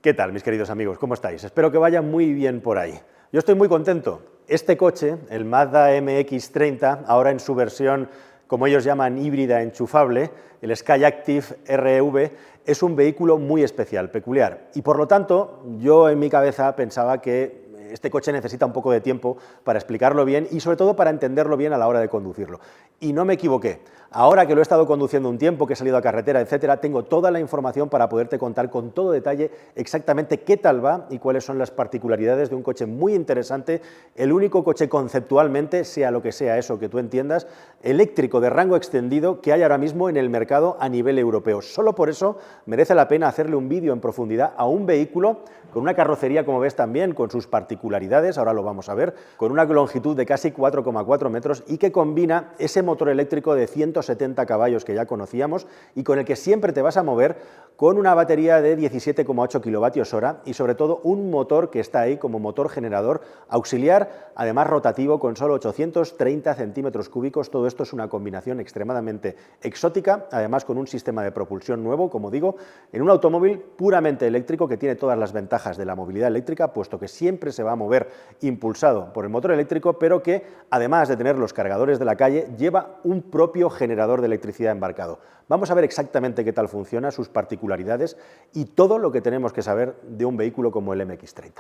¿Qué tal, mis queridos amigos? ¿Cómo estáis? Espero que vaya muy bien por ahí. Yo estoy muy contento. Este coche, el Mazda MX-30, ahora en su versión, como ellos llaman, híbrida enchufable, el Skyactiv REV, es un vehículo muy especial, peculiar. Y por lo tanto, yo en mi cabeza pensaba que este coche necesita un poco de tiempo para explicarlo bien y sobre todo para entenderlo bien a la hora de conducirlo. Y no me equivoqué. Ahora que lo he estado conduciendo un tiempo, que he salido a carretera, etcétera, tengo toda la información para poderte contar con todo detalle exactamente qué tal va y cuáles son las particularidades de un coche muy interesante, el único coche conceptualmente, sea lo que sea eso que tú entiendas, eléctrico de rango extendido que hay ahora mismo en el mercado a nivel europeo. Solo por eso merece la pena hacerle un vídeo en profundidad a un vehículo con una carrocería, como ves también, con sus particularidades, ahora lo vamos a ver, con una longitud de casi 4,4 metros y que combina ese motor eléctrico de 170 caballos que ya conocíamos y con el que siempre te vas a mover con una batería de 17,8 kilovatios hora y sobre todo un motor que está ahí como motor generador auxiliar, además rotativo con solo 830 centímetros cúbicos. Todo esto es una combinación extremadamente exótica, además con un sistema de propulsión nuevo, como digo, en un automóvil puramente eléctrico que tiene todas las ventajas de la movilidad eléctrica, puesto que siempre se va a mover impulsado por el motor eléctrico, pero que, además de tener los cargadores de la calle, lleva un propio generador de electricidad embarcado. Vamos a ver exactamente qué tal funciona, sus particularidades y todo lo que tenemos que saber de un vehículo como el MX-30.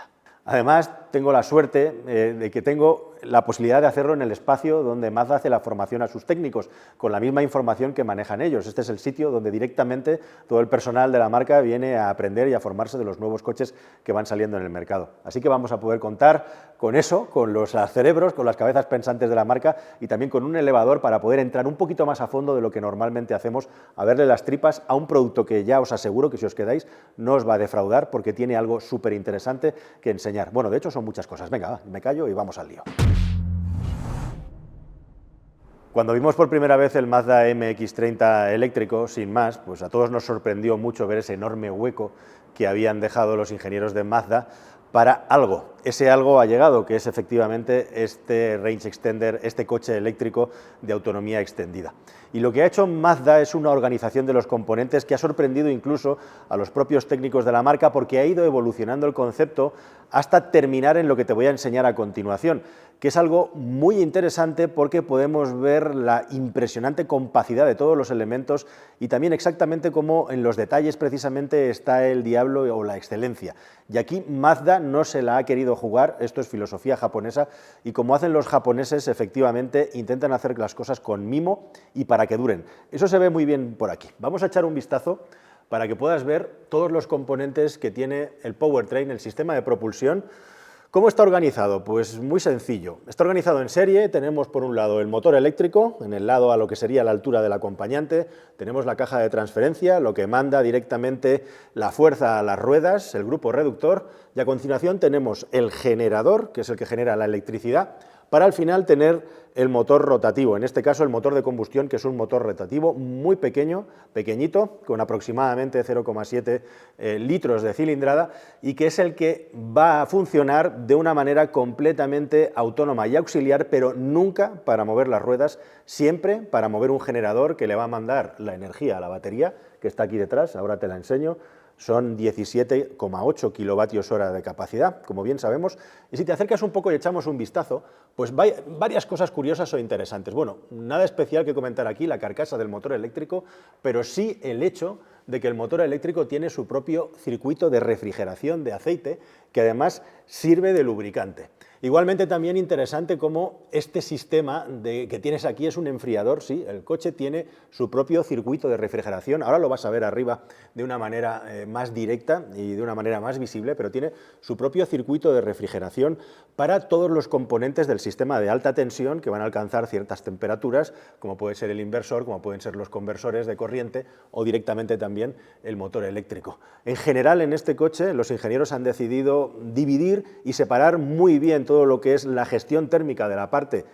Además, tengo la suerte de que tengo la posibilidad de hacerlo en el espacio donde Mazda hace la formación a sus técnicos, con la misma información que manejan ellos. Este es el sitio donde directamente todo el personal de la marca viene a aprender y a formarse de los nuevos coches que van saliendo en el mercado. Así que vamos a poder contar con eso, con los cerebros, con las cabezas pensantes de la marca y también con un elevador para poder entrar un poquito más a fondo de lo que normalmente hacemos, a verle las tripas a un producto que ya os aseguro que si os quedáis no os va a defraudar porque tiene algo súper interesante que enseñar. Bueno, de hecho son muchas cosas. Venga, va, me callo y vamos al lío. Cuando vimos por primera vez el Mazda MX-30 eléctrico, sin más, pues a todos nos sorprendió mucho ver ese enorme hueco que habían dejado los ingenieros de Mazda para algo. Ese algo ha llegado, que es efectivamente este range extender, este coche eléctrico de autonomía extendida. Y lo que ha hecho Mazda es una organización de los componentes que ha sorprendido incluso a los propios técnicos de la marca porque ha ido evolucionando el concepto hasta terminar en lo que te voy a enseñar a continuación, que es algo muy interesante porque podemos ver la impresionante compacidad de todos los elementos y también exactamente cómo en los detalles precisamente está el diablo o la excelencia. Y aquí Mazda no se la ha querido jugar, esto es filosofía japonesa, y como hacen los japoneses, efectivamente intentan hacer las cosas con mimo y para que duren. Eso se ve muy bien por aquí. Vamos a echar un vistazo para que puedas ver todos los componentes que tiene el powertrain, el sistema de propulsión. ¿Cómo está organizado? Pues muy sencillo. Está organizado en serie, tenemos por un lado el motor eléctrico, en el lado a lo que sería la altura del acompañante, tenemos la caja de transferencia, lo que manda directamente la fuerza a las ruedas, el grupo reductor, y a continuación tenemos el generador, que es el que genera la electricidad, para al final tener el motor rotativo, en este caso el motor de combustión, que es un motor rotativo muy pequeño, pequeñito, con aproximadamente 0,7 litros de cilindrada y que es el que va a funcionar de una manera completamente autónoma y auxiliar, pero nunca para mover las ruedas, siempre para mover un generador que le va a mandar la energía a la batería, que está aquí detrás, ahora te la enseño. Son 17,8 kilovatios hora de capacidad, como bien sabemos, y si te acercas un poco y echamos un vistazo, pues varias cosas curiosas o interesantes. Bueno, nada especial que comentar aquí, la carcasa del motor eléctrico, pero sí el hecho de que el motor eléctrico tiene su propio circuito de refrigeración de aceite, que además sirve de lubricante. Igualmente también interesante cómo este sistema que tienes aquí es un enfriador, sí, el coche tiene su propio circuito de refrigeración, ahora lo vas a ver arriba de una manera más directa y de una manera más visible, pero tiene su propio circuito de refrigeración para todos los componentes del sistema de alta tensión que van a alcanzar ciertas temperaturas, como puede ser el inversor, como pueden ser los conversores de corriente o directamente también el motor eléctrico. En general, en este coche los ingenieros han decidido dividir y separar muy bien todo lo que es la gestión térmica de la parte,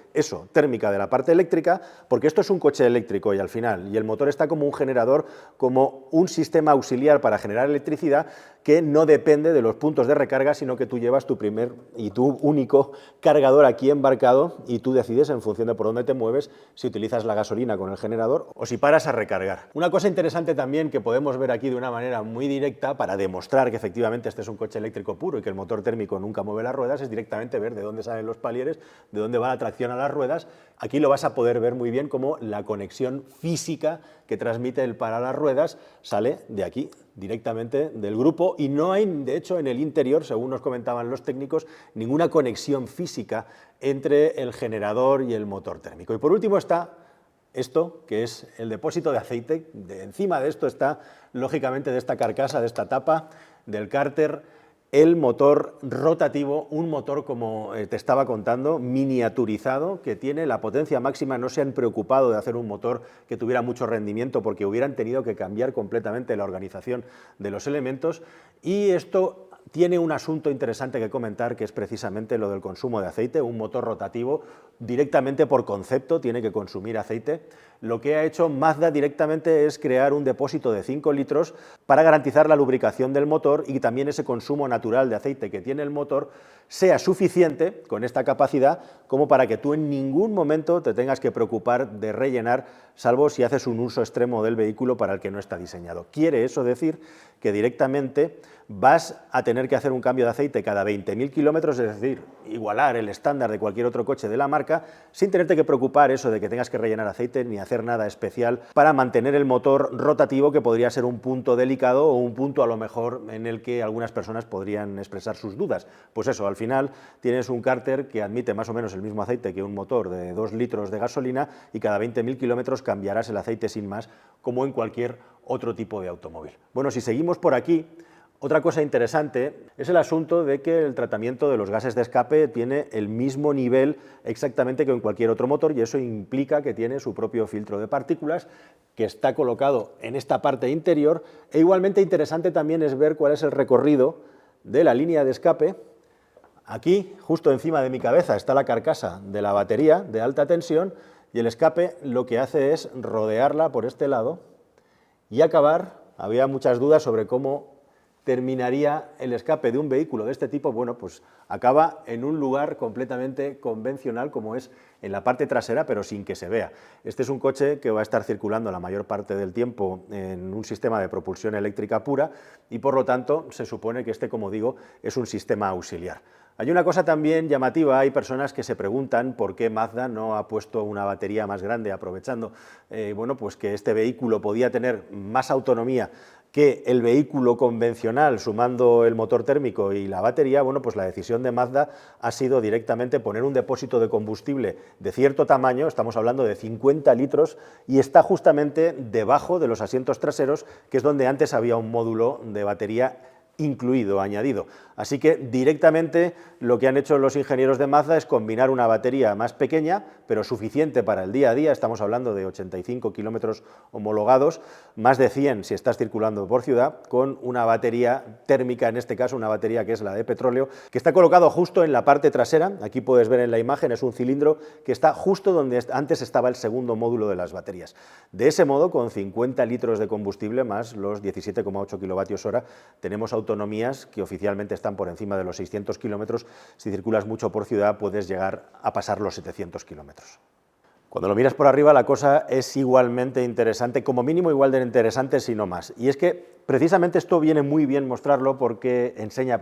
térmica de la parte eléctrica, porque esto es un coche eléctrico y al final, y el motor está como un generador, como un sistema auxiliar para generar electricidad que no depende de los puntos de recarga, sino que tú llevas tu primer y tu único cargador aquí embarcado y tú decides en función de por dónde te mueves si utilizas la gasolina con el generador o si paras a recargar. Una cosa interesante también que podemos ver aquí de una manera muy directa para demostrar que efectivamente este es un coche eléctrico puro y que el motor térmico nunca mueve las ruedas es directamente ver de dónde salen los palieres, de dónde va la tracción a las ruedas. Aquí lo vas a poder ver muy bien como la conexión física que transmite el par a las ruedas sale de aquí, directamente del grupo, y no hay, de hecho, en el interior, según nos comentaban los técnicos, ninguna conexión física entre el generador y el motor térmico. Y por último está esto, que es el depósito de aceite. Encima de esto está, lógicamente, de esta carcasa, de esta tapa del cárter, el motor rotativo, un motor, como te estaba contando, miniaturizado, que tiene la potencia máxima. No se han preocupado de hacer un motor que tuviera mucho rendimiento porque hubieran tenido que cambiar completamente la organización de los elementos, y esto tiene un asunto interesante que comentar, que es precisamente lo del consumo de aceite. Un motor rotativo directamente por concepto tiene que consumir aceite. Lo que ha hecho Mazda directamente es crear un depósito de 5 litros para garantizar la lubricación del motor y también ese consumo natural de aceite que tiene el motor sea suficiente con esta capacidad como para que tú en ningún momento te tengas que preocupar de rellenar, salvo si haces un uso extremo del vehículo para el que no está diseñado. Quiere eso decir que directamente vas a tener que hacer un cambio de aceite cada 20.000 kilómetros, es decir, igualar el estándar de cualquier otro coche de la marca, sin tenerte que preocupar eso de que tengas que rellenar aceite ni hacer nada especial para mantener el motor rotativo, que podría ser un punto delicado o un punto a lo mejor en el que algunas personas podrían expresar sus dudas. Pues eso, al final tienes un cárter que admite más o menos el mismo aceite que un motor de 2 litros de gasolina y cada 20.000 kilómetros cambiarás el aceite sin más, como en cualquier otro tipo de automóvil. Bueno, si seguimos por aquí, otra cosa interesante es el asunto de que el tratamiento de los gases de escape tiene el mismo nivel exactamente que en cualquier otro motor, y eso implica que tiene su propio filtro de partículas que está colocado en esta parte interior, e igualmente interesante también es ver cuál es el recorrido de la línea de escape. Aquí, justo encima de mi cabeza, está la carcasa de la batería de alta tensión, y el escape lo que hace es rodearla por este lado y acabar. Había muchas dudas sobre cómo terminaría el escape de un vehículo de este tipo. Bueno, pues acaba en un lugar completamente convencional, como es en la parte trasera, pero sin que se vea. Este es un coche que va a estar circulando la mayor parte del tiempo en un sistema de propulsión eléctrica pura y, por lo tanto, se supone que este, como digo, es un sistema auxiliar. Hay una cosa también llamativa. Hay personas que se preguntan por qué Mazda no ha puesto una batería más grande, aprovechando bueno, pues que este vehículo podía tener más autonomía que el vehículo convencional, sumando el motor térmico y la batería. Bueno, pues la decisión de Mazda ha sido directamente poner un depósito de combustible de cierto tamaño, estamos hablando de 50 litros, y está justamente debajo de los asientos traseros, que es donde antes había un módulo de batería incluido, añadido. Así que directamente lo que han hecho los ingenieros de Mazda es combinar una batería más pequeña, pero suficiente para el día a día. Estamos hablando de 85 kilómetros homologados, más de 100 si estás circulando por ciudad, con una batería térmica, en este caso una batería que es la de petróleo, que está colocado justo en la parte trasera. Aquí puedes ver en la imagen, es un cilindro que está justo donde antes estaba el segundo módulo de las baterías. De ese modo, con 50 litros de combustible más los 17,8 kilovatios hora, tenemos autonomías que oficialmente están por encima de los 600 kilómetros. Si circulas mucho por ciudad puedes llegar a pasar los 700 kilómetros. Cuando lo miras por arriba la cosa es igualmente interesante, como mínimo igual de interesante, si no más. Y es que precisamente esto viene muy bien mostrarlo porque enseña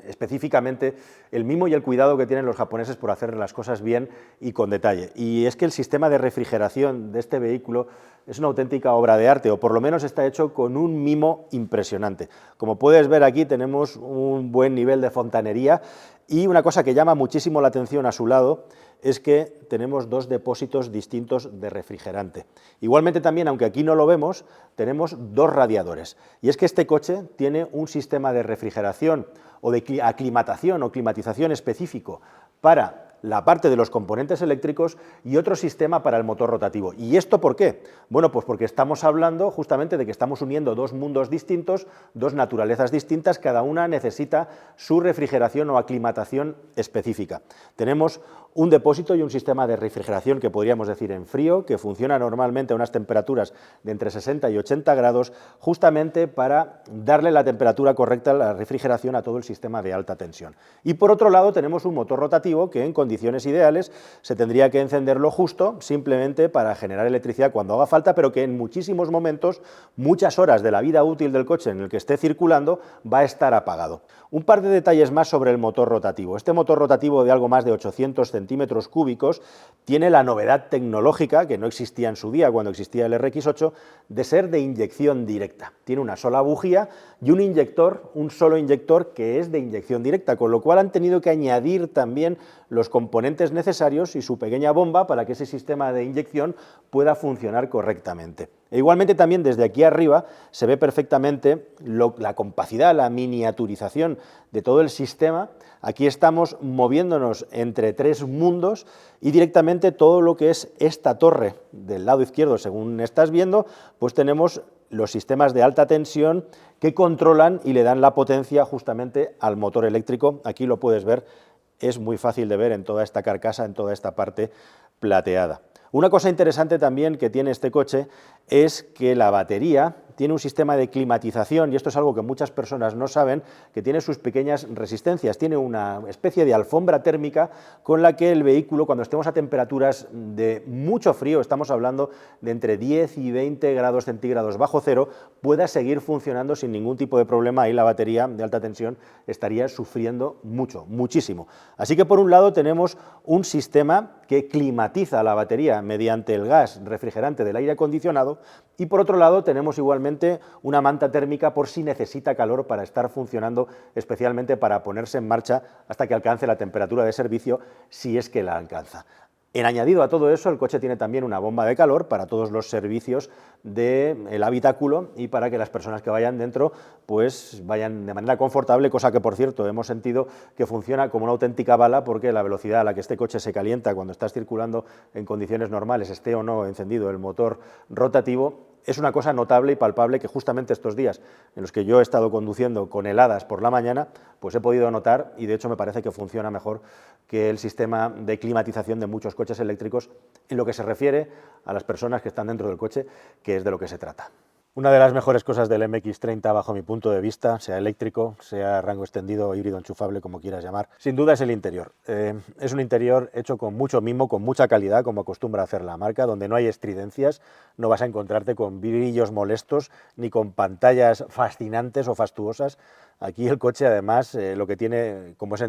específicamente el mimo y el cuidado que tienen los japoneses por hacer las cosas bien y con detalle. Y es que el sistema de refrigeración de este vehículo es una auténtica obra de arte, o por lo menos está hecho con un mimo impresionante. Como puedes ver aquí tenemos un buen nivel de fontanería, y una cosa que llama muchísimo la atención a su lado es que tenemos dos depósitos distintos de refrigerante. Igualmente también, aunque aquí no lo vemos, tenemos dos radiadores. Y es que este coche tiene un sistema de refrigeración o de aclimatación o climatización específico para la parte de los componentes eléctricos y otro sistema para el motor rotativo. ¿Y esto por qué? Bueno, pues porque estamos hablando justamente de que estamos uniendo dos mundos distintos, dos naturalezas distintas, cada una necesita su refrigeración o aclimatación específica. Tenemos un depósito y un sistema de refrigeración que podríamos decir en frío, que funciona normalmente a unas temperaturas de entre 60 y 80 grados, justamente para darle la temperatura correcta a la refrigeración a todo el sistema de alta tensión. Y por otro lado tenemos un motor rotativo que en condiciones ideales se tendría que encenderlo justo, simplemente para generar electricidad cuando haga falta, pero que en muchísimos momentos, muchas horas de la vida útil del coche en el que esté circulando, va a estar apagado. Un par de detalles más sobre el motor rotativo. Este motor rotativo de algo más de 800 centímetros cúbicos tiene la novedad tecnológica, que no existía en su día cuando existía el RX8, de ser de inyección directa. Tiene una sola bujía y un inyector, un solo inyector que es de inyección directa, con lo cual han tenido que añadir también los componentes necesarios y su pequeña bomba para que ese sistema de inyección pueda funcionar correctamente. E igualmente también desde aquí arriba se ve perfectamente la compacidad, la miniaturización de todo el sistema. Aquí estamos moviéndonos entre tres mundos y directamente todo lo que es esta torre del lado izquierdo, según estás viendo, pues tenemos los sistemas de alta tensión que controlan y le dan la potencia justamente al motor eléctrico. Aquí lo puedes ver, es muy fácil de ver en toda esta carcasa, en toda esta parte plateada. Una cosa interesante también que tiene este coche es que la batería tiene un sistema de climatización, y esto es algo que muchas personas no saben, que tiene sus pequeñas resistencias, tiene una especie de alfombra térmica con la que el vehículo, cuando estemos a temperaturas de mucho frío, estamos hablando de entre 10 y 20 grados centígrados bajo cero, pueda seguir funcionando sin ningún tipo de problema. Ahí la batería de alta tensión estaría sufriendo muchísimo. Así que por un lado tenemos un sistema que climatiza la batería mediante el gas refrigerante del aire acondicionado, y por otro lado tenemos igualmente una manta térmica por si necesita calor para estar funcionando, especialmente para ponerse en marcha hasta que alcance la temperatura de servicio, si es que la alcanza. En añadido a todo eso, el coche tiene también una bomba de calor para todos los servicios del habitáculo y para que las personas que vayan dentro pues vayan de manera confortable, cosa que, por cierto, hemos sentido que funciona como una auténtica bala, porque la velocidad a la que este coche se calienta cuando estás circulando en condiciones normales, esté o no encendido el motor rotativo, es una cosa notable y palpable que justamente estos días en los que yo he estado conduciendo con heladas por la mañana, pues he podido notar, y de hecho me parece que funciona mejor que el sistema de climatización de muchos coches eléctricos en lo que se refiere a las personas que están dentro del coche, que es de lo que se trata. Una de las mejores cosas del MX30, bajo mi punto de vista, sea eléctrico, sea rango extendido o híbrido enchufable, como quieras llamar, sin duda es el interior. Es un interior hecho con mucho mimo, con mucha calidad, como acostumbra hacer la marca, donde no hay estridencias, no vas a encontrarte con brillos molestos, ni con pantallas fascinantes o fastuosas. Aquí el coche, además, lo que tiene, como es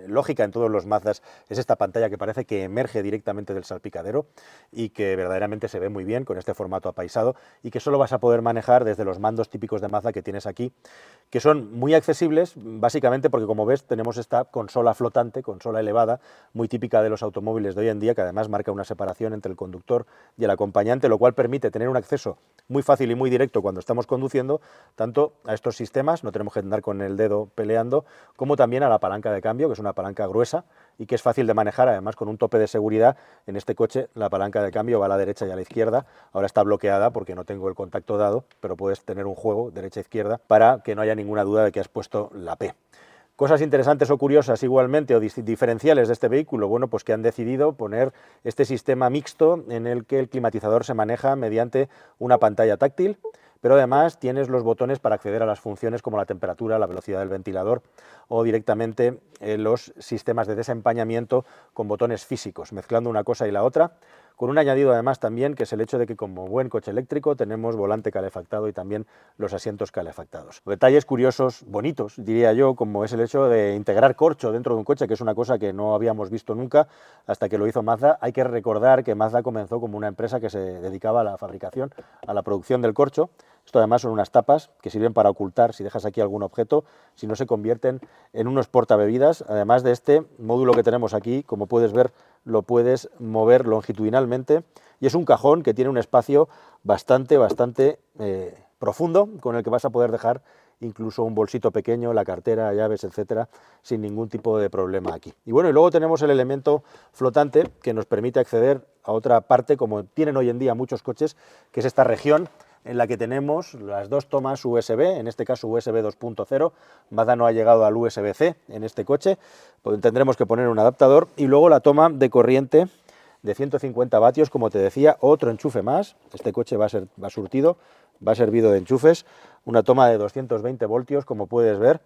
lógica en todos los Mazdas, es esta pantalla que parece que emerge directamente del salpicadero y que verdaderamente se ve muy bien con este formato apaisado, y que solo vas a poder manejar desde los mandos típicos de Mazda que tienes aquí, que son muy accesibles, básicamente porque, como ves, tenemos esta consola flotante, consola elevada, muy típica de los automóviles de hoy en día, que además marca una separación entre el conductor y el acompañante, lo cual permite tener un acceso muy fácil y muy directo cuando estamos conduciendo, tanto a estos sistemas, no tenemos que andar con el dedo peleando, como también a la palanca de cambio, que es una palanca gruesa y que es fácil de manejar, además con un tope de seguridad. En este coche la palanca de cambio va a la derecha y a la izquierda, ahora está bloqueada porque no tengo el contacto dado, pero puedes tener un juego derecha-izquierda para que no haya ninguna duda de que has puesto la P. Cosas interesantes o curiosas igualmente, o diferenciales de este vehículo, bueno, pues que han decidido poner este sistema mixto en el que el climatizador se maneja mediante una pantalla táctil, pero además tienes los botones para acceder a las funciones como la temperatura, la velocidad del ventilador o directamente los sistemas de desempañamiento con botones físicos, mezclando una cosa y la otra, con un añadido además también, que es el hecho de que, como buen coche eléctrico, tenemos volante calefactado y también los asientos calefactados. Detalles curiosos, bonitos, diría yo, como es el hecho de integrar corcho dentro de un coche, que es una cosa que no habíamos visto nunca hasta que lo hizo Mazda. Hay que recordar que Mazda comenzó como una empresa que se dedicaba a la fabricación, a la producción del corcho. Esto además son unas tapas que sirven para ocultar si dejas aquí algún objeto, si no se convierten en unos portabebidas. Además de este módulo que tenemos aquí, como puedes ver, lo puedes mover longitudinalmente, y es un cajón que tiene un espacio bastante profundo, con el que vas a poder dejar incluso un bolsito pequeño, la cartera, llaves, etcétera, sin ningún tipo de problema aquí. Y bueno, y luego tenemos el elemento flotante que nos permite acceder a otra parte, como tienen hoy en día muchos coches, que es esta región en la que tenemos las dos tomas USB, en este caso USB 2.0, Mazda no ha llegado al USB-C en este coche, pues tendremos que poner un adaptador, y luego la toma de corriente de 150 vatios, como te decía, otro enchufe más, este coche va servido de enchufes, una toma de 220 voltios, como puedes ver,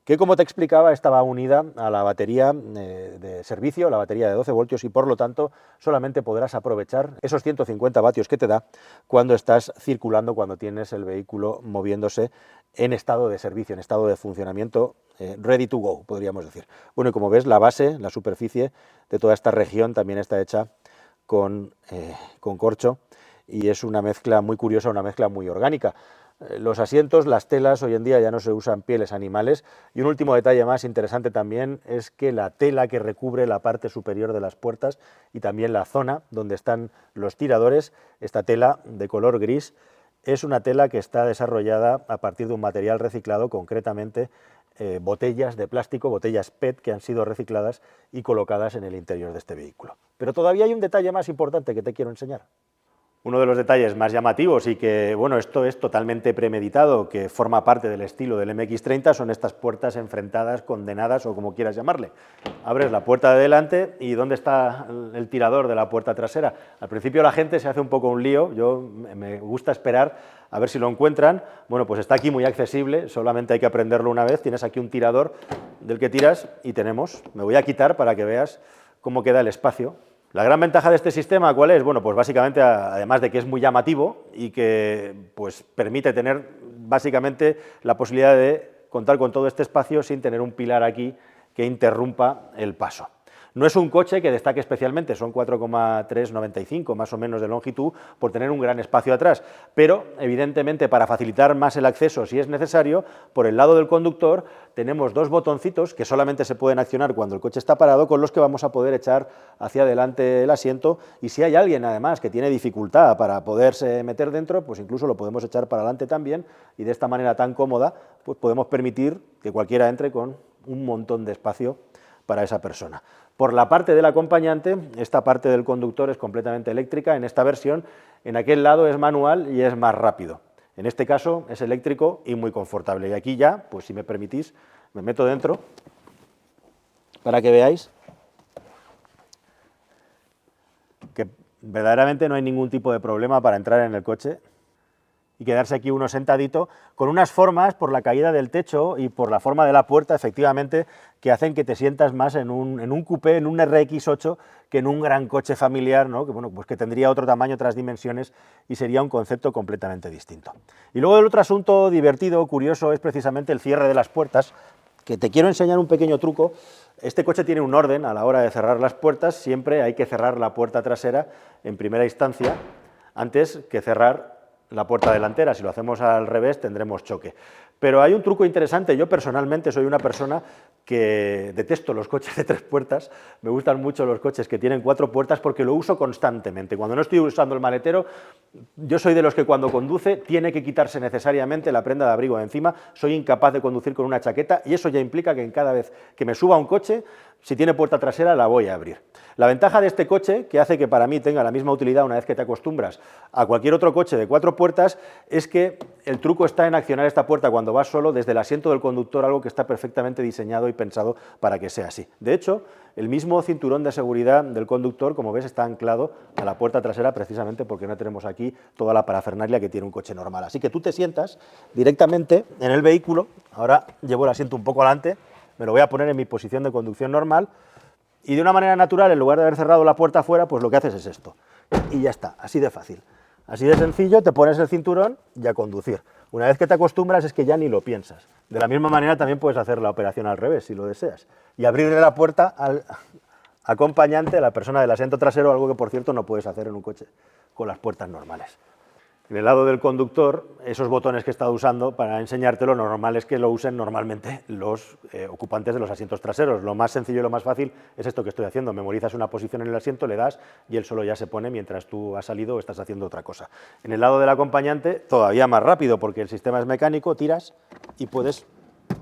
que como te explicaba estaba unida a la batería de servicio, la batería de 12 voltios, y por lo tanto solamente podrás aprovechar esos 150 vatios que te da cuando estás circulando, cuando tienes el vehículo moviéndose en estado de servicio, en estado de funcionamiento, ready to go, podríamos decir. Bueno, y como ves, la base, la superficie de toda esta región también está hecha con corcho, y es una mezcla muy curiosa, una mezcla muy orgánica. Los asientos, las telas, hoy en día ya no se usan pieles animales, y un último detalle más interesante también es que la tela que recubre la parte superior de las puertas y también la zona donde están los tiradores, esta tela de color gris, es una tela que está desarrollada a partir de un material reciclado, concretamente botellas de plástico, botellas PET que han sido recicladas y colocadas en el interior de este vehículo. Pero todavía hay un detalle más importante que te quiero enseñar. Uno de los detalles más llamativos y que, bueno, esto es totalmente premeditado, que forma parte del estilo del MX-30, son estas puertas enfrentadas, condenadas o como quieras llamarle. Abres la puerta de delante y ¿dónde está el tirador de la puerta trasera? Al principio la gente se hace un poco un lío, yo me gusta esperar a ver si lo encuentran. Bueno, pues está aquí muy accesible, solamente hay que aprenderlo una vez. Tienes aquí un tirador del que tiras y tenemos, me voy a quitar para que veas cómo queda el espacio. La gran ventaja de este sistema, ¿cuál es? Bueno, pues básicamente, además de que es muy llamativo y que pues, permite tener básicamente la posibilidad de contar con todo este espacio sin tener un pilar aquí que interrumpa el paso. No es un coche que destaque especialmente, son 4,395 más o menos de longitud por tener un gran espacio atrás, pero evidentemente para facilitar más el acceso si es necesario, por el lado del conductor tenemos dos botoncitos que solamente se pueden accionar cuando el coche está parado, con los que vamos a poder echar hacia adelante el asiento, y si hay alguien además que tiene dificultad para poderse meter dentro, pues incluso lo podemos echar para adelante también, y de esta manera tan cómoda pues podemos permitir que cualquiera entre con un montón de espacio para esa persona. Por la parte del acompañante, esta parte del conductor es completamente eléctrica en esta versión, en aquel lado es manual y es más rápido. En este caso es eléctrico y muy confortable. Y aquí ya, pues si me permitís, me meto dentro para que veáis que verdaderamente no hay ningún tipo de problema para entrar en el coche y quedarse aquí uno sentadito, con unas formas por la caída del techo y por la forma de la puerta, efectivamente, que hacen que te sientas más en un coupé, en un RX8, que en un gran coche familiar, ¿no? Que, bueno, pues que tendría otro tamaño, otras dimensiones, y sería un concepto completamente distinto. Y luego el otro asunto divertido, curioso, es precisamente el cierre de las puertas, que te quiero enseñar un pequeño truco. Este coche tiene un orden a la hora de cerrar las puertas, siempre hay que cerrar la puerta trasera en primera instancia, antes que cerrar la puerta delantera. Si lo hacemos al revés tendremos choque. Pero hay un truco interesante. Yo personalmente soy una persona que detesto los coches de 3 puertas, me gustan mucho los coches que tienen 4 puertas porque lo uso constantemente. Cuando no estoy usando el maletero, yo soy de los que cuando conduce tiene que quitarse necesariamente la prenda de abrigo de encima, soy incapaz de conducir con una chaqueta y eso ya implica que en cada vez que me suba a un coche, si tiene puerta trasera la voy a abrir. La ventaja de este coche, que hace que para mí tenga la misma utilidad una vez que te acostumbras a cualquier otro coche de 4 puertas, es que el truco está en accionar esta puerta cuando vas solo desde el asiento del conductor, algo que está perfectamente diseñado y pensado para que sea así. De hecho, el mismo cinturón de seguridad del conductor, como ves, está anclado a la puerta trasera precisamente porque no tenemos aquí toda la parafernalia que tiene un coche normal. Así que tú te sientas directamente en el vehículo, ahora llevo el asiento un poco adelante, me lo voy a poner en mi posición de conducción normal, y de una manera natural, en lugar de haber cerrado la puerta afuera, pues lo que haces es esto. Y ya está, así de fácil. Así de sencillo, te pones el cinturón y a conducir. Una vez que te acostumbras es que ya ni lo piensas. De la misma manera también puedes hacer la operación al revés, si lo deseas. Y abrirle la puerta al acompañante, a la persona del asiento trasero, algo que por cierto no puedes hacer en un coche con las puertas normales. En el lado del conductor, esos botones que he estado usando para enseñártelo, lo normal es que lo usen normalmente los ocupantes de los asientos traseros. Lo más sencillo y lo más fácil es esto que estoy haciendo. Memorizas una posición en el asiento, le das y él solo ya se pone mientras tú has salido o estás haciendo otra cosa. En el lado del acompañante, todavía más rápido, porque el sistema es mecánico, tiras y puedes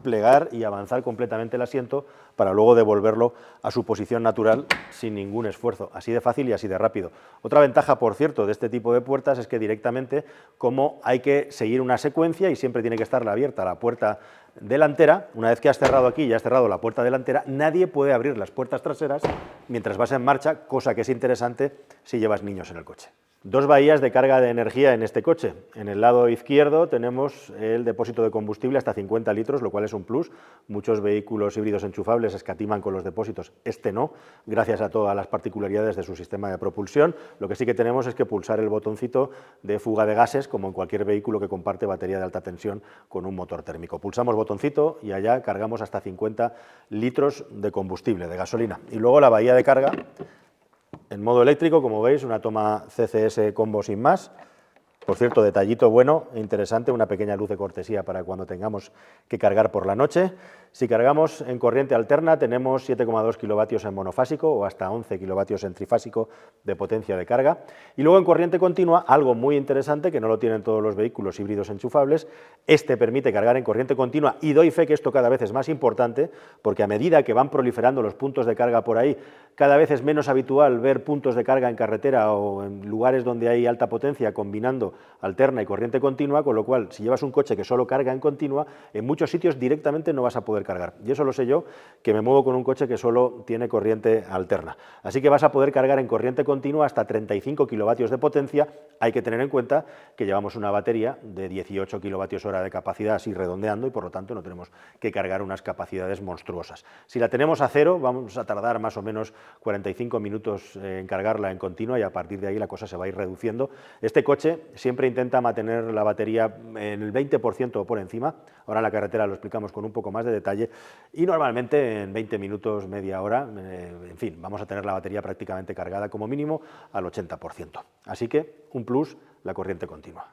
plegar y avanzar completamente el asiento para luego devolverlo a su posición natural sin ningún esfuerzo, así de fácil y así de rápido. Otra ventaja, por cierto, de este tipo de puertas es que directamente, como hay que seguir una secuencia y siempre tiene que estar abierta la puerta delantera, una vez que has cerrado aquí y has cerrado la puerta delantera, nadie puede abrir las puertas traseras mientras vas en marcha, cosa que es interesante si llevas niños en el coche. Dos bahías de carga de energía en este coche. En el lado izquierdo tenemos el depósito de combustible hasta 50 litros, lo cual es un plus. Muchos vehículos híbridos enchufables escatiman con los depósitos, este no, gracias a todas las particularidades de su sistema de propulsión. Lo que sí que tenemos es que pulsar el botoncito de fuga de gases, como en cualquier vehículo que comparte batería de alta tensión con un motor térmico. Pulsamos botoncito y allá cargamos hasta 50 litros de combustible, de gasolina. Y luego la bahía de carga en modo eléctrico, como veis, una toma CCS combo sin más. Por cierto, detallito bueno e interesante, una pequeña luz de cortesía para cuando tengamos que cargar por la noche. Si cargamos en corriente alterna, tenemos 7,2 kilovatios en monofásico o hasta 11 kilovatios en trifásico de potencia de carga. Y luego en corriente continua, algo muy interesante que no lo tienen todos los vehículos híbridos enchufables, este permite cargar en corriente continua y doy fe que esto cada vez es más importante porque a medida que van proliferando los puntos de carga por ahí, cada vez es menos habitual ver puntos de carga en carretera o en lugares donde hay alta potencia combinando alterna y corriente continua, con lo cual si llevas un coche que solo carga en continua, en muchos sitios directamente no vas a poder cargar. Y eso lo sé yo, que me muevo con un coche que solo tiene corriente alterna. Así que vas a poder cargar en corriente continua hasta 35 kilovatios de potencia. Hay que tener en cuenta que llevamos una batería de 18 kilovatios hora de capacidad, así redondeando, y por lo tanto no tenemos que cargar unas capacidades monstruosas. Si la tenemos a cero, vamos a tardar más o menos 45 minutos en cargarla en continua y a partir de ahí la cosa se va a ir reduciendo. Este coche siempre intenta mantener la batería en el 20% o por encima. Ahora en la carretera lo explicamos con un poco más de detalle y normalmente en 20 minutos, media hora, en fin, vamos a tener la batería prácticamente cargada como mínimo al 80%. Así que un plus, la corriente continua.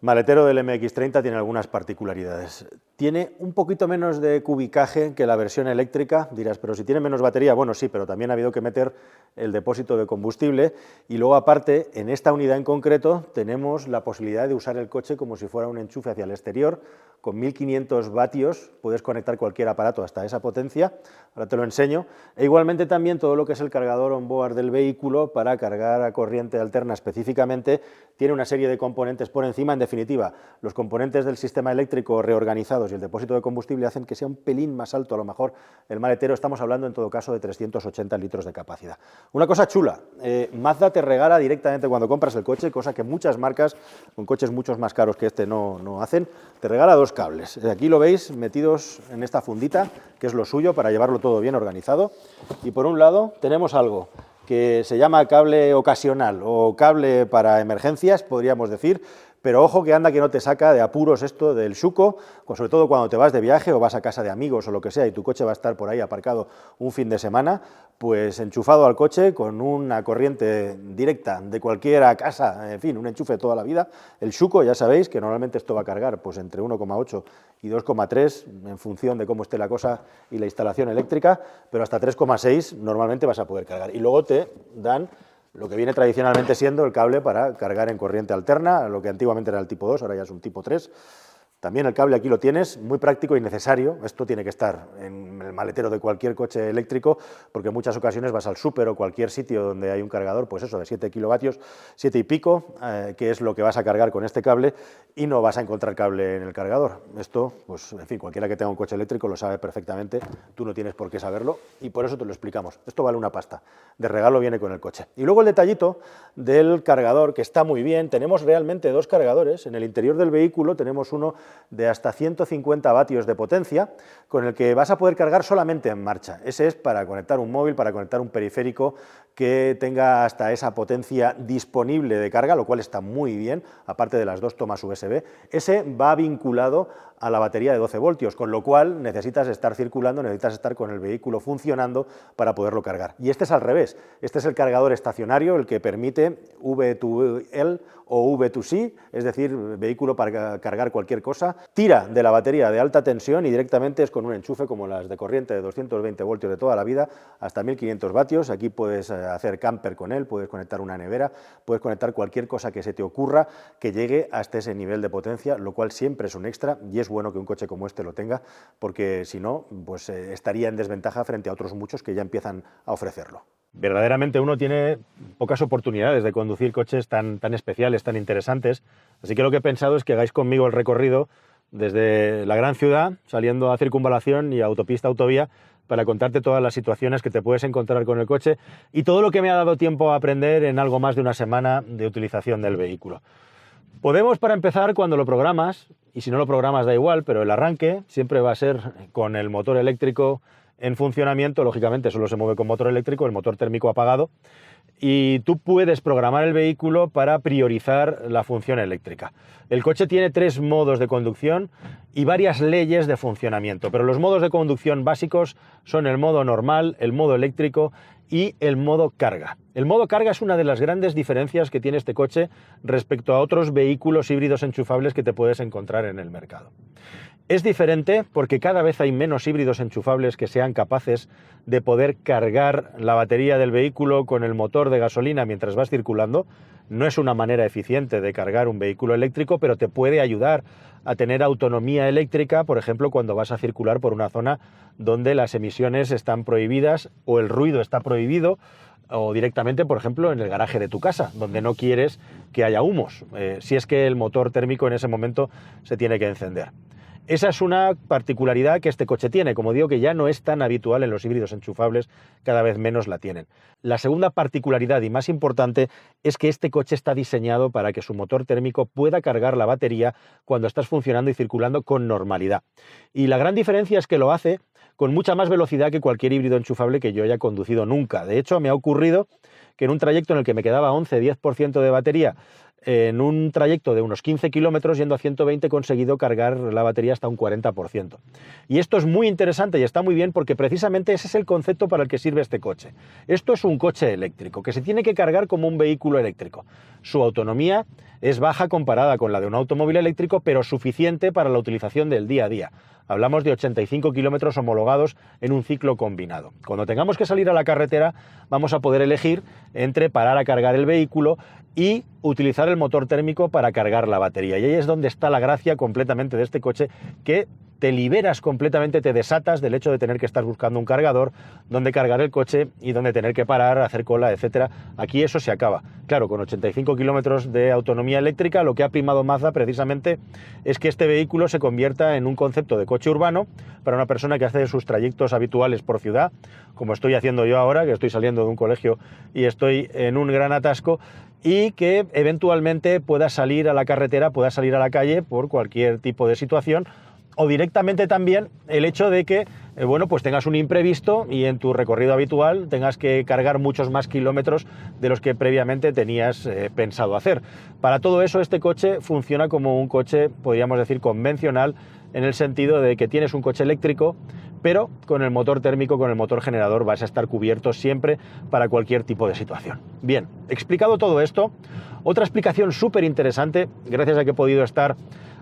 Maletero del MX30 tiene algunas particularidades. Tiene un poquito menos de cubicaje que la versión eléctrica. Dirás, pero si tiene menos batería, bueno, sí, pero también ha habido que meter el depósito de combustible y luego aparte, en esta unidad en concreto, tenemos la posibilidad de usar el coche como si fuera un enchufe hacia el exterior. Con 1500 vatios puedes conectar cualquier aparato hasta esa potencia, ahora te lo enseño, e igualmente también todo lo que es el cargador on-board del vehículo para cargar a corriente alterna específicamente, tiene una serie de componentes por encima. En definitiva, los componentes del sistema eléctrico reorganizados y el depósito de combustible hacen que sea un pelín más alto a lo mejor el maletero. Estamos hablando en todo caso de 380 litros de capacidad. Una cosa chula, Mazda te regala directamente cuando compras el coche, cosa que muchas marcas con coches mucho más caros que este no hacen, te regala dos cables. Aquí lo veis metidos en esta fundita, que es lo suyo para llevarlo todo bien organizado. Y por un lado tenemos algo que se llama cable ocasional o cable para emergencias, podríamos decir, pero ojo que anda que no te saca de apuros esto del Xuco, sobre todo cuando te vas de viaje o vas a casa de amigos o lo que sea y tu coche va a estar por ahí aparcado un fin de semana, pues enchufado al coche con una corriente directa de cualquier casa, en fin, un enchufe de toda la vida. El Xuco, ya sabéis que normalmente esto va a cargar pues entre 1,8 y 2,3 en función de cómo esté la cosa y la instalación eléctrica, pero hasta 3,6 normalmente vas a poder cargar. Y luego te dan lo que viene tradicionalmente siendo el cable para cargar en corriente alterna, lo que antiguamente era el tipo 2, ahora ya es un tipo 3. También el cable aquí lo tienes, muy práctico y necesario. Esto tiene que estar en el maletero de cualquier coche eléctrico, porque en muchas ocasiones vas al súper o cualquier sitio donde hay un cargador, pues eso, de 7 kilovatios, 7 y pico, que es lo que vas a cargar con este cable, y no vas a encontrar cable en el cargador. Esto, pues, en fin, cualquiera que tenga un coche eléctrico lo sabe perfectamente, tú no tienes por qué saberlo, y por eso te lo explicamos. Esto vale una pasta, de regalo viene con el coche. Y luego el detallito del cargador, que está muy bien. Tenemos realmente dos cargadores. En el interior del vehículo tenemos uno de hasta 150 vatios de potencia, con el que vas a poder cargar solamente en marcha. Ese es para conectar un móvil, para conectar un periférico que tenga hasta esa potencia disponible de carga, lo cual está muy bien, aparte de las 2 tomas USB. Ese va vinculado a la batería de 12 voltios, con lo cual necesitas estar circulando, necesitas estar con el vehículo funcionando para poderlo cargar. Y este es al revés, este es el cargador estacionario, el que permite V2L o V2C, es decir, vehículo para cargar cualquier cosa, tira de la batería de alta tensión y directamente es con un enchufe como las de corriente de 220 voltios de toda la vida, hasta 1500 vatios, aquí puedes hacer camper con él, puedes conectar una nevera, puedes conectar cualquier cosa que se te ocurra que llegue hasta ese nivel de potencia, lo cual siempre es un extra y es bueno que un coche como este lo tenga, porque si no, pues estaría en desventaja frente a otros muchos que ya empiezan a ofrecerlo. Verdaderamente uno tiene pocas oportunidades de conducir coches tan especiales, tan interesantes, así que lo que he pensado es que hagáis conmigo el recorrido desde la gran ciudad, saliendo a Circunvalación y a autopista, autovía, para contarte todas las situaciones que te puedes encontrar con el coche y todo lo que me ha dado tiempo a aprender en algo más de una semana de utilización del vehículo. Podemos, para empezar, cuando lo programas, y si no lo programas da igual, pero el arranque siempre va a ser con el motor eléctrico en funcionamiento, lógicamente solo se mueve con motor eléctrico, el motor térmico apagado, y tú puedes programar el vehículo para priorizar la función eléctrica. El coche tiene 3 modos de conducción y varias leyes de funcionamiento, pero los modos de conducción básicos son el modo normal, el modo eléctrico y el modo carga. El modo carga es una de las grandes diferencias que tiene este coche respecto a otros vehículos híbridos enchufables que te puedes encontrar en el mercado. Es diferente porque cada vez hay menos híbridos enchufables que sean capaces de poder cargar la batería del vehículo con el motor de gasolina mientras vas circulando. No es una manera eficiente de cargar un vehículo eléctrico, pero te puede ayudar a tener autonomía eléctrica, por ejemplo, cuando vas a circular por una zona donde las emisiones están prohibidas o el ruido está prohibido, o directamente, por ejemplo, en el garaje de tu casa, donde no quieres que haya humos, si es que el motor térmico en ese momento se tiene que encender. Esa es una particularidad que este coche tiene, como digo, que ya no es tan habitual en los híbridos enchufables, cada vez menos la tienen. La segunda particularidad y más importante es que este coche está diseñado para que su motor térmico pueda cargar la batería cuando estás funcionando y circulando con normalidad. Y la gran diferencia es que lo hace con mucha más velocidad que cualquier híbrido enchufable que yo haya conducido nunca. De hecho, me ha ocurrido que en un trayecto en el que me quedaba 11-10% de batería, en un trayecto de unos 15 kilómetros yendo a 120 he conseguido cargar la batería hasta un 40%. Y esto es muy interesante y está muy bien porque precisamente ese es el concepto para el que sirve este coche. Esto es un coche eléctrico que se tiene que cargar como un vehículo eléctrico. Su autonomía es baja comparada con la de un automóvil eléctrico, pero suficiente para la utilización del día a día. Hablamos de 85 kilómetros homologados en un ciclo combinado. Cuando tengamos que salir a la carretera vamos a poder elegir entre parar a cargar el vehículo y utilizar el motor térmico para cargar la batería. Y ahí es donde está la gracia completamente de este coche, que te liberas completamente, te desatas del hecho de tener que estar buscando un cargador, donde cargar el coche y donde tener que parar, hacer cola, etcétera. Aquí eso se acaba. Claro, con 85 kilómetros de autonomía eléctrica, lo que ha primado Mazda precisamente es que este vehículo se convierta en un concepto de coche urbano para una persona que hace sus trayectos habituales por ciudad, como estoy haciendo yo ahora, que estoy saliendo de un colegio y estoy en un gran atasco, y que eventualmente pueda salir a la carretera, pueda salir a la calle por cualquier tipo de situación, o directamente también el hecho de que pues tengas un imprevisto y en tu recorrido habitual tengas que cargar muchos más kilómetros de los que previamente tenías pensado hacer. Para todo eso este coche funciona como un coche, podríamos decir, convencional, en el sentido de que tienes un coche eléctrico, pero con el motor térmico, con el motor generador vas a estar cubierto siempre para cualquier tipo de situación. Bien, explicado todo esto, otra explicación súper interesante, gracias a que he podido estar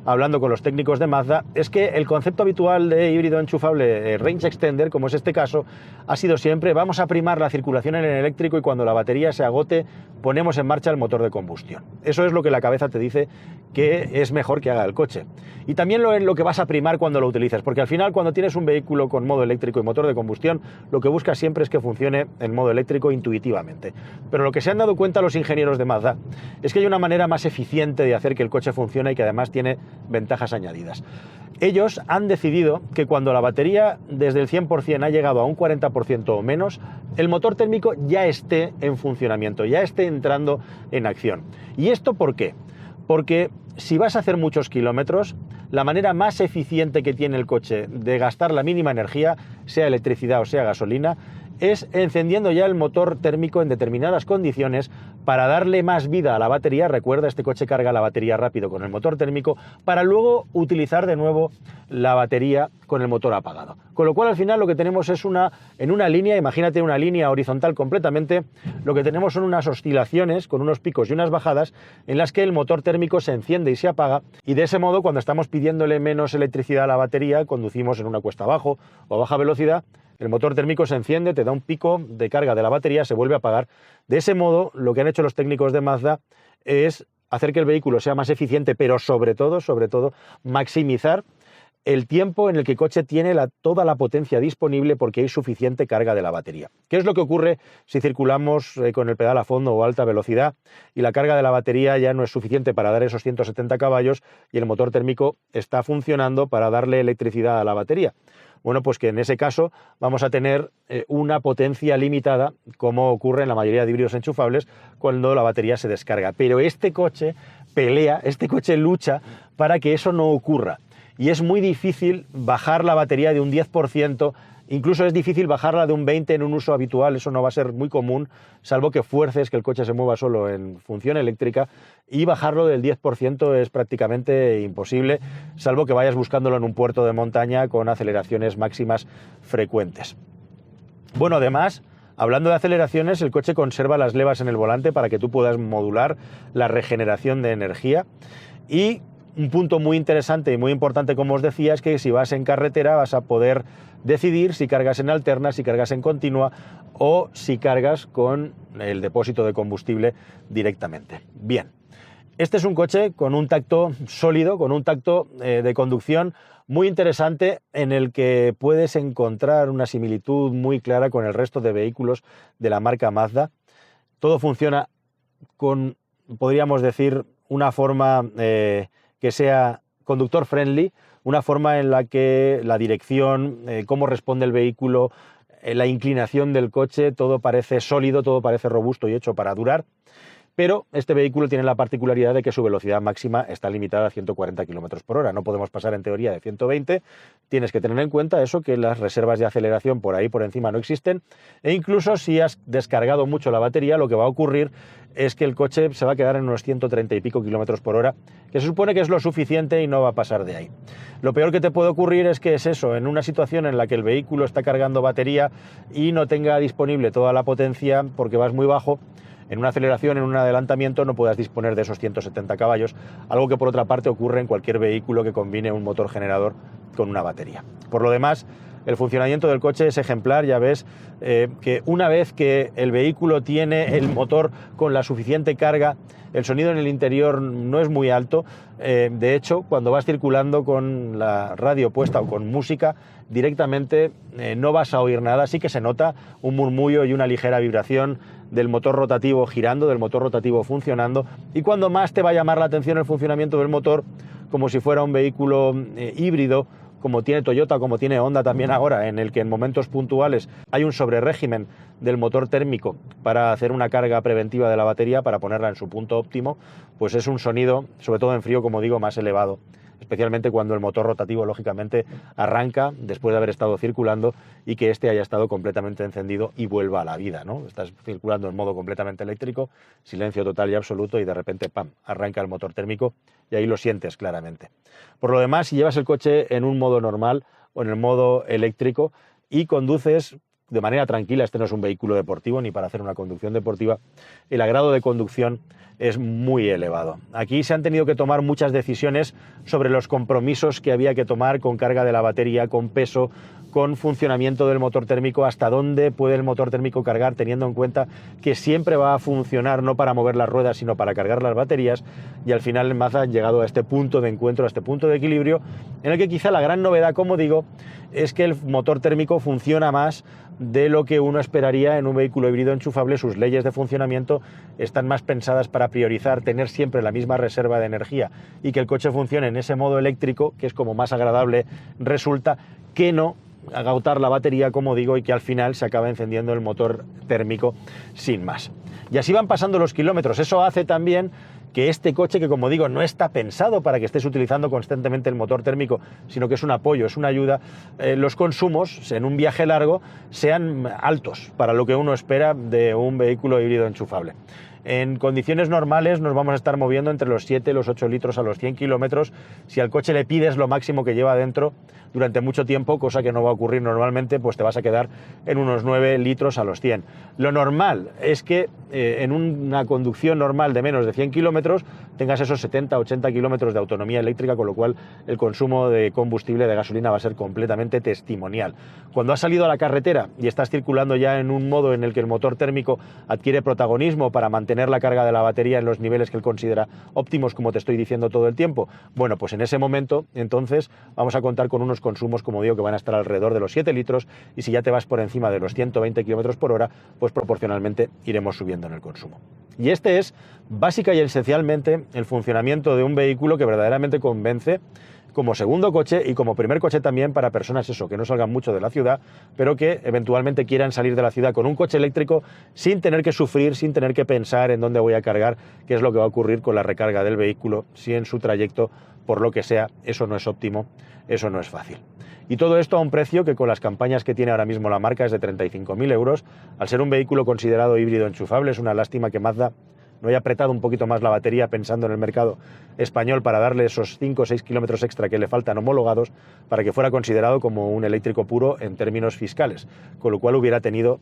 hablando con los técnicos de Mazda, es que el concepto habitual de híbrido enchufable range extender, como es este caso, ha sido siempre vamos a primar la circulación en el eléctrico y cuando la batería se agote ponemos en marcha el motor de combustión. Eso es lo que la cabeza te dice que es mejor que haga el coche. Y también lo que vas a primar cuando lo utilices, porque al final cuando tienes un vehículo con modo eléctrico y motor de combustión, lo que buscas siempre es que funcione en modo eléctrico intuitivamente. Pero lo que se han dado cuenta los ingenieros de Mazda es que hay una manera más eficiente de hacer que el coche funcione y que además tiene ventajas añadidas. Ellos han decidido que cuando la batería desde el 100% ha llegado a un 40% o menos, el motor térmico ya esté en funcionamiento, ya esté entrando en acción. ¿Y esto por qué? Porque si vas a hacer muchos kilómetros, la manera más eficiente que tiene el coche de gastar la mínima energía, sea electricidad o sea gasolina, es encendiendo ya el motor térmico en determinadas condiciones para darle más vida a la batería. Recuerda, este coche carga la batería rápido con el motor térmico para luego utilizar de nuevo la batería con el motor apagado. Con lo cual al final lo que tenemos es en una línea, imagínate una línea horizontal completamente, lo que tenemos son unas oscilaciones con unos picos y unas bajadas en las que el motor térmico se enciende y se apaga, y de ese modo cuando estamos pidiéndole menos electricidad a la batería, conducimos en una cuesta abajo o a baja velocidad, el motor térmico se enciende, te da un pico de carga de la batería, se vuelve a apagar. De ese modo, lo que han hecho los técnicos de Mazda es hacer que el vehículo sea más eficiente, pero sobre todo, maximizar el tiempo en el que el coche tiene toda la potencia disponible porque hay suficiente carga de la batería. ¿Qué es lo que ocurre si circulamos con el pedal a fondo o a alta velocidad y la carga de la batería ya no es suficiente para dar esos 170 caballos y el motor térmico está funcionando para darle electricidad a la batería? Bueno, pues que en ese caso vamos a tener una potencia limitada, como ocurre en la mayoría de híbridos enchufables cuando la batería se descarga. Pero este coche pelea, este coche lucha para que eso no ocurra. Y es muy difícil bajar la batería de un 10%, incluso es difícil bajarla de un 20% en un uso habitual, eso no va a ser muy común, salvo que fuerces que el coche se mueva solo en función eléctrica, y bajarlo del 10% es prácticamente imposible, salvo que vayas buscándolo en un puerto de montaña con aceleraciones máximas frecuentes. Bueno, además, hablando de aceleraciones, el coche conserva las levas en el volante para que tú puedas modular la regeneración de energía. Y un punto muy interesante y muy importante, como os decía, es que si vas en carretera vas a poder decidir si cargas en alterna, si cargas en continua o si cargas con el depósito de combustible directamente. Bien, este es un coche con un tacto sólido, con un tacto de conducción muy interesante, en el que puedes encontrar una similitud muy clara con el resto de vehículos de la marca Mazda. Todo funciona con, podríamos decir, una forma que sea conductor friendly, una forma en la que la dirección, cómo responde el vehículo, la inclinación del coche, todo parece sólido, todo parece robusto y hecho para durar. Pero este vehículo tiene la particularidad de que su velocidad máxima está limitada a 140 km por hora. No podemos pasar en teoría de 120. Tienes que tener en cuenta eso, que las reservas de aceleración por ahí por encima no existen. E incluso si has descargado mucho la batería, lo que va a ocurrir es que el coche se va a quedar en unos 130 y pico km por hora, que se supone que es lo suficiente y no va a pasar de ahí. Lo peor que te puede ocurrir es que es eso, en una situación en la que el vehículo está cargando batería y no tenga disponible toda la potencia porque vas muy bajo, en una aceleración, en un adelantamiento, no puedas disponer de esos 170 caballos, algo que por otra parte ocurre en cualquier vehículo que combine un motor generador con una batería. Por lo demás, el funcionamiento del coche es ejemplar. Ya ves que una vez que el vehículo tiene el motor con la suficiente carga, el sonido en el interior no es muy alto. De hecho, cuando vas circulando con la radio puesta o con música, directamente no vas a oír nada. Sí que se nota un murmullo y una ligera vibración del motor rotativo girando, del motor rotativo funcionando, y cuando más te va a llamar la atención el funcionamiento del motor, como si fuera un vehículo híbrido, como tiene Toyota, como tiene Honda también ahora, en el que en momentos puntuales hay un sobrerégimen del motor térmico para hacer una carga preventiva de la batería, para ponerla en su punto óptimo, pues es un sonido, sobre todo en frío, como digo, más elevado, especialmente cuando el motor rotativo, lógicamente, arranca después de haber estado circulando y que este haya estado completamente encendido y vuelva a la vida, ¿no? Estás circulando en modo completamente eléctrico, silencio total y absoluto, y de repente, ¡pam!, arranca el motor térmico y ahí lo sientes claramente. Por lo demás, si llevas el coche en un modo normal o en el modo eléctrico y conduces de manera tranquila, este no es un vehículo deportivo ni para hacer una conducción deportiva, el agrado de conducción es muy elevado. Aquí se han tenido que tomar muchas decisiones sobre los compromisos que había que tomar con carga de la batería, con peso, con funcionamiento del motor térmico, hasta dónde puede el motor térmico cargar, teniendo en cuenta que siempre va a funcionar no para mover las ruedas, sino para cargar las baterías, y al final en Mazda han llegado a este punto de encuentro, a este punto de equilibrio, en el que quizá la gran novedad, como digo, es que el motor térmico funciona más de lo que uno esperaría en un vehículo híbrido enchufable. Sus leyes de funcionamiento están más pensadas para priorizar tener siempre la misma reserva de energía y que el coche funcione en ese modo eléctrico, que es como más agradable resulta, que no agotar la batería, como digo, y que al final se acaba encendiendo el motor térmico sin más. Y así van pasando los kilómetros. Eso hace también que este coche, que como digo, no está pensado para que estés utilizando constantemente el motor térmico, sino que es un apoyo, es una ayuda, los consumos en un viaje largo sean altos para lo que uno espera de un vehículo híbrido enchufable. En condiciones normales nos vamos a estar moviendo entre los 7 y los 8 litros a los 100 kilómetros. Si al coche le pides lo máximo que lleva dentro durante mucho tiempo, cosa que no va a ocurrir normalmente, pues te vas a quedar en unos 9 litros a los 100. Lo normal es que en una conducción normal de menos de 100 kilómetros tengas esos 70-80 kilómetros de autonomía eléctrica, con lo cual el consumo de combustible de gasolina va a ser completamente testimonial. Cuando has salido a la carretera y estás circulando ya en un modo en el que el motor térmico adquiere protagonismo para mantener la carga de la batería en los niveles que él considera óptimos, como te estoy diciendo todo el tiempo, bueno, pues en ese momento entonces vamos a contar con unos consumos, como digo, que van a estar alrededor de los 7 litros, y si ya te vas por encima de los 120 kilómetros por hora, pues proporcionalmente iremos subiendo en el consumo. Y este es básica y esencialmente el funcionamiento de un vehículo que verdaderamente convence como segundo coche y como primer coche también para personas que no salgan mucho de la ciudad, pero que eventualmente quieran salir de la ciudad con un coche eléctrico sin tener que sufrir, sin tener que pensar en dónde voy a cargar, qué es lo que va a ocurrir con la recarga del vehículo si en su trayecto, por lo que sea, eso no es óptimo, eso no es fácil. Y todo esto a un precio que con las campañas que tiene ahora mismo la marca es de 35.000 euros. Al ser un vehículo considerado híbrido enchufable, es una lástima que Mazda no haya apretado un poquito más la batería pensando en el mercado español para darle esos 5 o 6 kilómetros extra que le faltan homologados para que fuera considerado como un eléctrico puro en términos fiscales, con lo cual hubiera tenido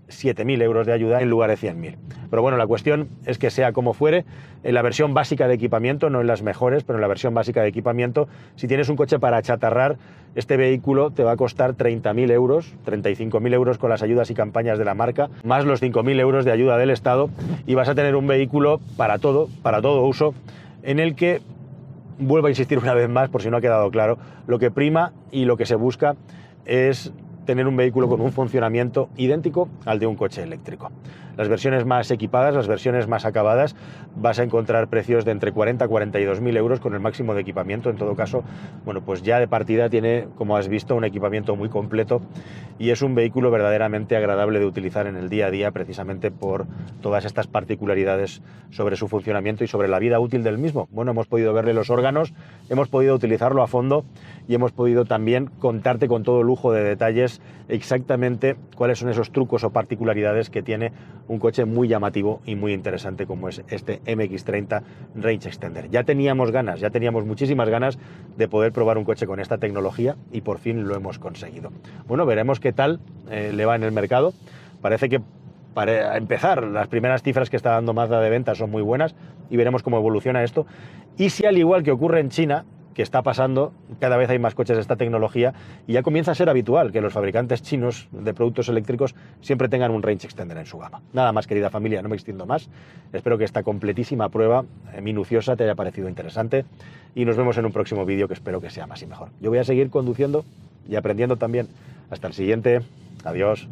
7.000 euros de ayuda en lugar de 100.000. Pero bueno, la cuestión es que sea como fuere, en la versión básica de equipamiento, no en las mejores, pero en la versión básica de equipamiento, si tienes un coche para achatarrar, este vehículo te va a costar 30.000 euros, 35.000 euros con las ayudas y campañas de la marca, más los 5.000 euros de ayuda del Estado, y vas a tener un vehículo para todo uso, en el que, vuelvo a insistir una vez más, por si no ha quedado claro, lo que prima y lo que se busca es tener un vehículo con un funcionamiento idéntico al de un coche eléctrico. Las versiones más equipadas, las versiones más acabadas, vas a encontrar precios de entre 40 a 42.000 euros con el máximo de equipamiento. En todo caso, bueno, pues ya de partida tiene, como has visto, un equipamiento muy completo y es un vehículo verdaderamente agradable de utilizar en el día a día, precisamente por todas estas particularidades sobre su funcionamiento y sobre la vida útil del mismo. Bueno, hemos podido verle los órganos, hemos podido utilizarlo a fondo y hemos podido también contarte con todo lujo de detalles exactamente cuáles son esos trucos o particularidades que tiene un coche muy llamativo y muy interesante como es este MX-30 Range Extender. Ya teníamos muchísimas ganas de poder probar un coche con esta tecnología y por fin lo hemos conseguido. Bueno, veremos qué tal le va en el mercado. Parece que para empezar, las primeras cifras que está dando Mazda de ventas son muy buenas y veremos cómo evoluciona esto. Y si al igual que ocurre en China, que está pasando, cada vez hay más coches de esta tecnología y ya comienza a ser habitual que los fabricantes chinos de productos eléctricos siempre tengan un range extender en su gama. Nada más, querida familia, no me extiendo más. Espero que esta completísima prueba minuciosa te haya parecido interesante y nos vemos en un próximo vídeo que espero que sea más y mejor. Yo voy a seguir conduciendo y aprendiendo también. Hasta el siguiente. Adiós.